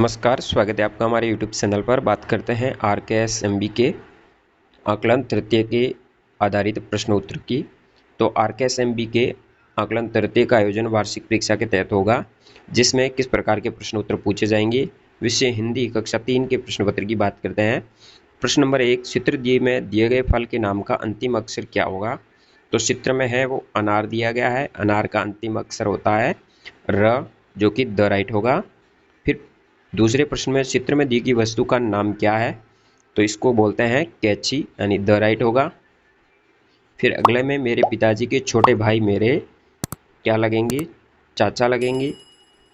नमस्कार, स्वागत है आपका हमारे यूट्यूब चैनल पर। बात करते हैं RKSMB के आकलन तृतीय के आधारित प्रश्न उत्तर की। तो RKSMB के आकलन तृतीय का आयोजन वार्षिक परीक्षा के तहत होगा, जिसमें किस प्रकार के प्रश्न उत्तर पूछे जाएंगे। विषय हिंदी, कक्षा 3 के प्रश्न पत्र की बात करते हैं। प्रश्न नंबर 1, चित्र में दिए गए फल के नाम का अंतिम अक्षर क्या होगा। तो चित्र में है वो अनार दिया गया है, अनार का अंतिम अक्षर होता है र, जो कि द राइट होगा। फिर दूसरे प्रश्न में चित्र में दी गई वस्तु का नाम क्या है, तो इसको बोलते हैं कैंची, यानी द राइट होगा। फिर अगले में मेरे पिताजी के छोटे भाई मेरे क्या लगेंगे, चाचा लगेंगे,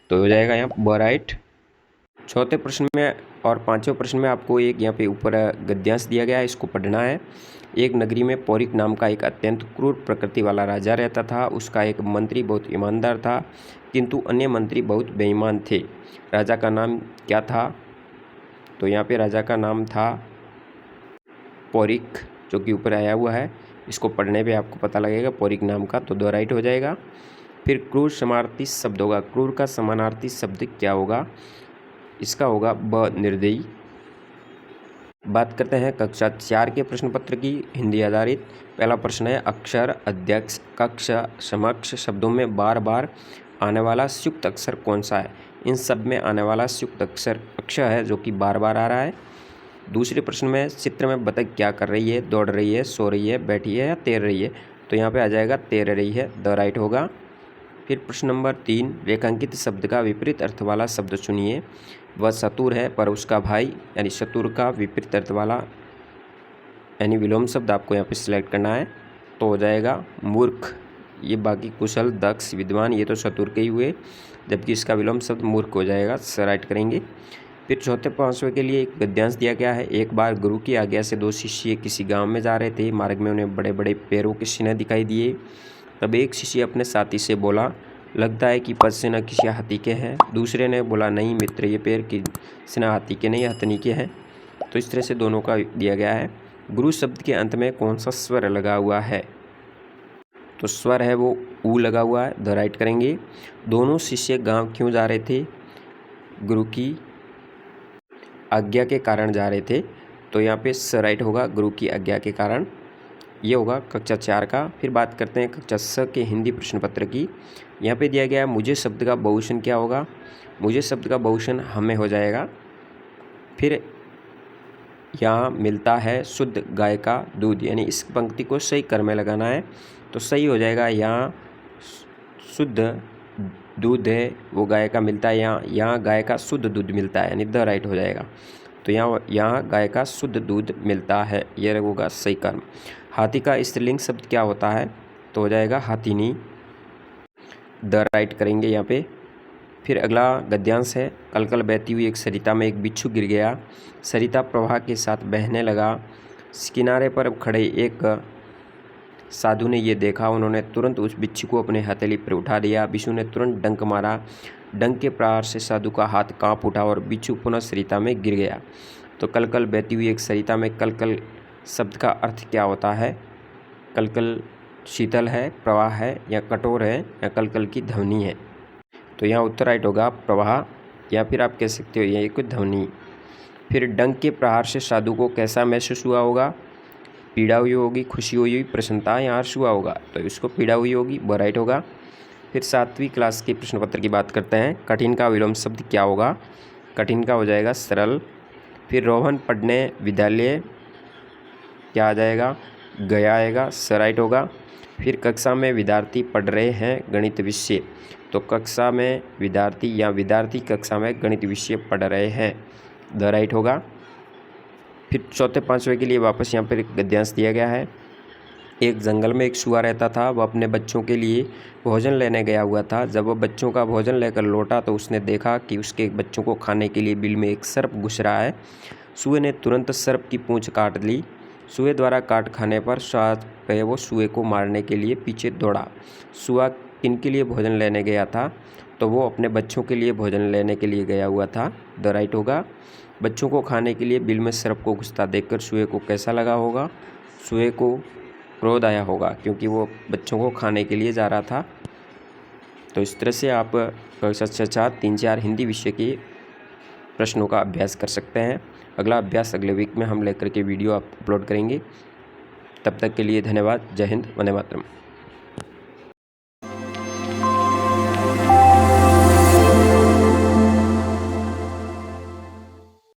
तो हो जाएगा यहाँ ब राइट। चौथे प्रश्न में और पांचवें प्रश्न में आपको एक यहाँ पे ऊपर गद्यांश दिया गया है, इसको पढ़ना है। एक नगरी में पौरिक नाम का एक अत्यंत क्रूर प्रकृति वाला राजा रहता था। उसका एक मंत्री बहुत ईमानदार था, किंतु अन्य मंत्री बहुत बेईमान थे। राजा का नाम क्या था, तो यहाँ पे राजा का नाम था पौरिक, जो कि ऊपर आया हुआ है। इसको पढ़ने पे आपको पता लगेगा पौरिक नाम का, तो दो राइट हो जाएगा। फिर क्रूर समानार्थी शब्द होगा, क्रूर का समानार्थी शब्द क्या होगा, इसका होगा ब निर्दयी। बात करते हैं कक्षा 4 के प्रश्न पत्र की, हिंदी आधारित। पहला प्रश्न है, अक्षर, अध्यक्ष, कक्ष, समक्ष शब्दों में बार बार आने वाला संयुक्त अक्षर कौन सा है। इन सब में आने वाला संयुक्त अक्षर अक्ष है, जो कि बार बार आ रहा है। दूसरे प्रश्न में, चित्र में बतख क्या कर रही है, दौड़ रही है, सो रही है, बैठी है या तैर रही है, तो यहाँ पे आ जाएगा तैर रही है, द राइट होगा। फिर प्रश्न नंबर 3, रेखांकित शब्द का विपरीत अर्थ वाला शब्द चुनिए। वह चतुर है पर उसका भाई, यानी चतुर का विपरीत अर्थ वाला यानी विलोम शब्द आपको यहाँ पे सिलेक्ट करना है, तो हो जाएगा मूर्ख। ये बाकी कुशल, दक्ष, विद्वान, ये तो चतुर के ही हुए, जबकि इसका विलोम शब्द मूर्ख हो जाएगा, राइट करेंगे। फिर चौथे पांचवें के लिए एक गद्यांश दिया गया है। एक बार गुरु की आज्ञा से 2 शिष्य किसी गाँव में जा रहे थे। मार्ग में उन्हें बड़े बड़े पैरों के चिन्ह दिखाई दिए। तब एक शिष्य अपने साथी से बोला, लगता है कि पद न किसी हाथी के हैं। दूसरे ने बोला, नहीं मित्र, ये पैर किसी हाथी के नहीं, हथनी के हैं। तो इस तरह से दोनों का दिया गया है। गुरु शब्द के अंत में कौन सा स्वर लगा हुआ है, तो स्वर है वो ऊ लगा हुआ है, द राइट करेंगे। दोनों शिष्य गांव क्यों जा रहे थे, गुरु की आज्ञा के कारण जा रहे थे, तो यहाँ पे स राइट होगा, गुरु की आज्ञा के कारण। ये होगा कक्षा 4 का। फिर बात करते हैं कक्षा 6 के हिंदी प्रश्न पत्र की। यहाँ पे दिया गया है, मुझे शब्द का बहुवचन क्या होगा। मुझे शब्द का बहुवचन हमें हो जाएगा। फिर यहाँ मिलता है शुद्ध गाय का दूध, यानी इस पंक्ति को सही क्रम में लगाना है, तो सही हो जाएगा। यहाँ शुद्ध दूध है वो गाय का मिलता है, यहाँ गाय का शुद्ध दूध मिलता है, यानी द राइट हो जाएगा। तो यहाँ गाय का शुद्ध दूध मिलता है, यह होगा सही क्रम। हाथी का स्त्रीलिंग शब्द क्या होता है, तो हो जाएगा हाथिनी, द राइट करेंगे यहाँ पे। फिर अगला गद्यांश है, कल कल बहती हुई एक सरिता में एक बिच्छू गिर गया। सरिता प्रवाह के साथ बहने लगा। किनारे पर खड़े एक साधु ने ये देखा। उन्होंने तुरंत उस बिच्छू को अपने हथेली पर उठा लिया। बिच्छू ने तुरंत डंक मारा। डंक के प्रहार से साधु का हाथ कांप उठा और बिच्छू पुनः सरिता में गिर गया। तो कल कल बहती हुई एक सरिता में कल कल शब्द का अर्थ क्या होता है। कल कल शीतल है, प्रवाह है, या कठोर है, या कल कल की ध्वनि है, तो यहाँ उत्तर राइट होगा प्रवाह, या फिर आप कह सकते हो ये कोई ध्वनि। फिर डंक के प्रहार से साधु को कैसा महसूस हुआ होगा, पीड़ा हुई होगी, खुशी हुई होगी, प्रसन्नता या हर्ष हुआ होगा, तो इसको पीड़ा हुई होगी, वो राइट होगा। फिर 7वीं क्लास के प्रश्न पत्र की बात करते हैं। कठिन का विलोम शब्द क्या होगा, कठिन का हो जाएगा सरल। फिर रोहन पढ़ने विद्यालय क्या आ जाएगा, गया आएगा, स राइट होगा। फिर कक्षा में विद्यार्थी पढ़ रहे हैं गणित विषय, तो कक्षा में विद्यार्थी या विद्यार्थी कक्षा में गणित विषय पढ़ रहे हैं, द राइट होगा। फिर चौथे पांचवें के लिए वापस यहाँ पर गद्यांश दिया गया है। एक जंगल में एक सुअर रहता था। वह अपने बच्चों के लिए भोजन लेने गया हुआ था। जब वह बच्चों का भोजन लेकर लौटा तो उसने देखा कि उसके बच्चों को खाने के लिए बिल में एक सर्प घुस रहा है। सुअर ने तुरंत सर्प की पूंछ काट ली। सुअर द्वारा काट खाने पर वो सुअर को मारने के लिए पीछे दौड़ा। सुअर किनके लिए भोजन लेने गया था, तो वो अपने बच्चों के लिए भोजन लेने के लिए गया हुआ था, द राइट होगा। बच्चों को खाने के लिए बिल में सर्प को घुसता देखकर सुअर को कैसा लगा होगा, सुअर को क्रोध आया होगा, क्योंकि वो बच्चों को खाने के लिए जा रहा था। तो इस तरह से आप कक्षा 6, 3, 4 हिंदी विषय के प्रश्नों का अभ्यास कर सकते हैं। अगला अभ्यास अगले वीक में हम लेकर के वीडियो आप अपलोड करेंगे। तब तक के लिए धन्यवाद। जय हिंद, वंदे मातरम।